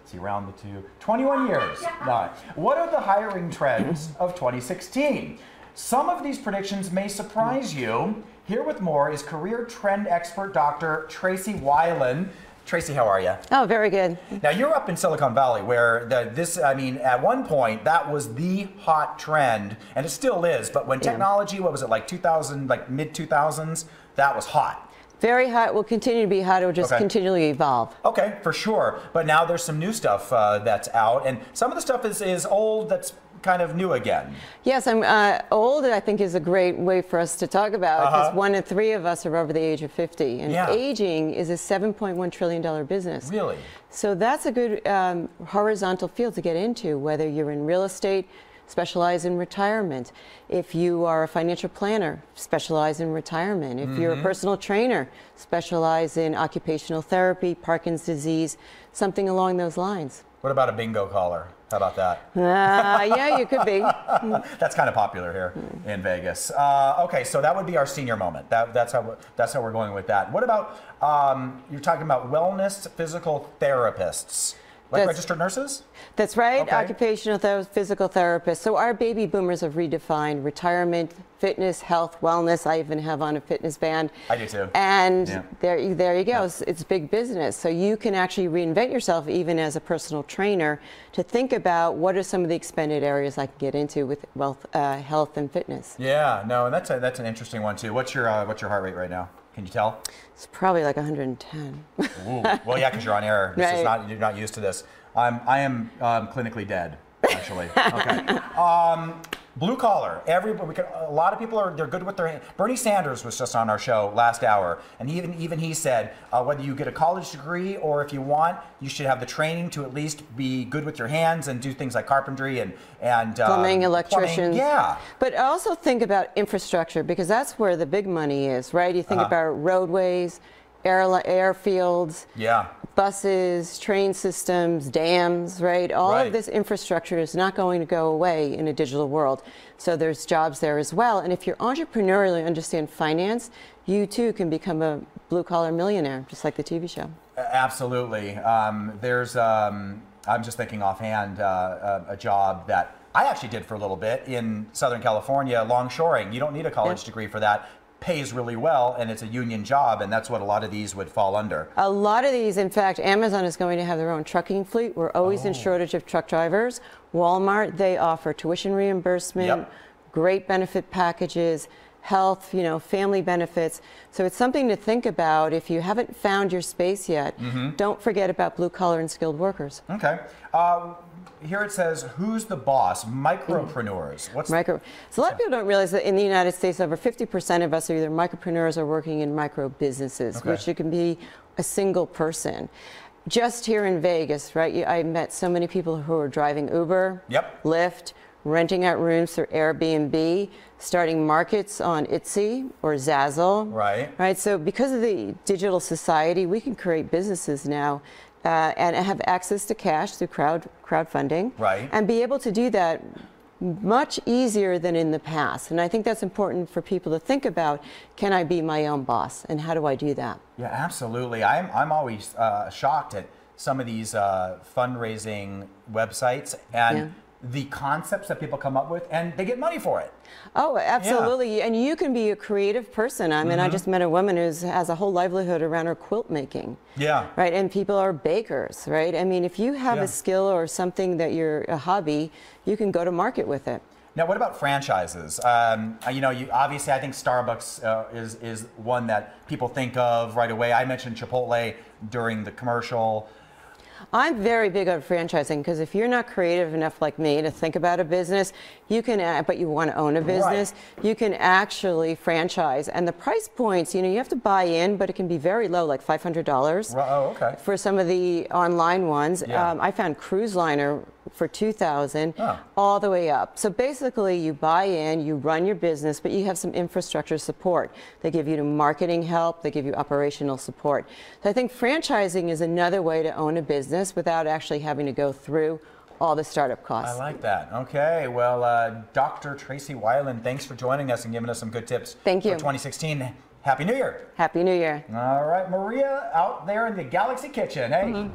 See, round the two. 21 years. No. What are the hiring trends of 2016? Some of these predictions may surprise you. Here with more is career trend expert Dr. Tracey Wilen. Tracey, how are you? Oh, very good. Now, you're up in Silicon Valley where at one point, that was the hot trend, and it still is, but when technology, what was it, like 2000, like mid-2000s, that was hot. Very hot, will continue to be hot, it will just continually evolve. Okay, for sure. But now there's some new stuff that's out, and some of the stuff is old that's kind of new again. Yes, I'm old, I think is a great way for us to talk about, because 1 in 3 of us are over the age of 50. And aging is a $7.1 trillion business. Really? So that's a good horizontal field to get into, whether you're in real estate, specialize in retirement. If you are a financial planner, specialize in retirement. If you're a personal trainer, specialize in occupational therapy, Parkinson's disease, something along those lines. What about a bingo caller? How about that? Yeah, you could be. That's kind of popular here in Vegas. Okay, so that would be our senior moment. That's how we're going with that. What about you're talking about wellness physical therapists? Like registered nurses? That's right, occupational physical therapists. So our baby boomers have redefined retirement, fitness, health, wellness. I even have on a fitness band. I do too. And there you go. It's big business. So you can actually reinvent yourself even as a personal trainer to think about what are some of the expanded areas I can get into with health and fitness. Yeah, no, and that's an interesting one too. What's your heart rate right now? Can you tell? It's probably like 110. Ooh. Well, yeah, because you're on air. This is not, you're not used to this. I am clinically dead, actually. Okay. Blue collar. A lot of people they're good with their hands. Bernie Sanders was just on our show last hour, and even he said whether you get a college degree or if you want, you should have the training to at least be good with your hands and do things like carpentry and plumbing, electricians. Yeah. But also think about infrastructure, because that's where the big money is, right? You think about roadways, airfields, buses, train systems, dams, right? All of this infrastructure is not going to go away in a digital world. So there's jobs there as well. And if you're entrepreneurial and understand finance, you too can become a blue-collar millionaire, just like the TV show. Absolutely. I'm just thinking offhand, a job that I actually did for a little bit in Southern California, longshoring. You don't need a college degree for that. Pays really well, and it's a union job, and that's what a lot of these would fall under. A lot of these, in fact, Amazon is going to have their own trucking fleet. We're always in shortage of truck drivers. Walmart, they offer tuition reimbursement, great benefit packages, health, family benefits. So it's something to think about. If you haven't found your space yet, don't forget about blue collar and skilled workers. Okay. Here it says, who's the boss? Micropreneurs. What's So a lot of people don't realize that in the United States, over 50% of us are either micropreneurs or working in micro businesses, which it can be a single person. Just here in Vegas, right? I met so many people who are driving Uber, Lyft, renting out rooms through Airbnb, starting markets on Etsy or Zazzle. Right. So because of the digital society, we can create businesses now and have access to cash through crowdfunding, and be able to do that much easier than in the past. And I think that's important for people to think about. Can I be my own boss, and how do I do that? Yeah, absolutely. I'm always shocked at some of these fundraising websites and the concepts that people come up with, and they get money for it. Oh, absolutely. And you can be a creative person. I mean, I just met a woman who has a whole livelihood around her quilt making. Right. And people are bakers, right? I mean, if you have a skill or something that you're a hobby, you can go to market with it. Now, what about franchises? Obviously, I think Starbucks is one that people think of right away. I mentioned Chipotle during the commercial. I'm very big on franchising, because if you're not creative enough like me to think about a business, you can, but you want to own a business, you can actually franchise. And the price points, you have to buy in, but it can be very low, like $500 for some of the online ones. I found Cruise Liner for $2,000 all the way up. So basically you buy in, you run your business, but you have some infrastructure support. They give you marketing help, they give you operational support. So I think franchising is another way to own a business without actually having to go through all the startup costs. I like that. Okay, well, Dr. Tracey Wilen, thanks for joining us and giving us some good tips for 2016. Happy New Year. Happy New Year. All right, Maria out there in the Galaxy Kitchen. Hey.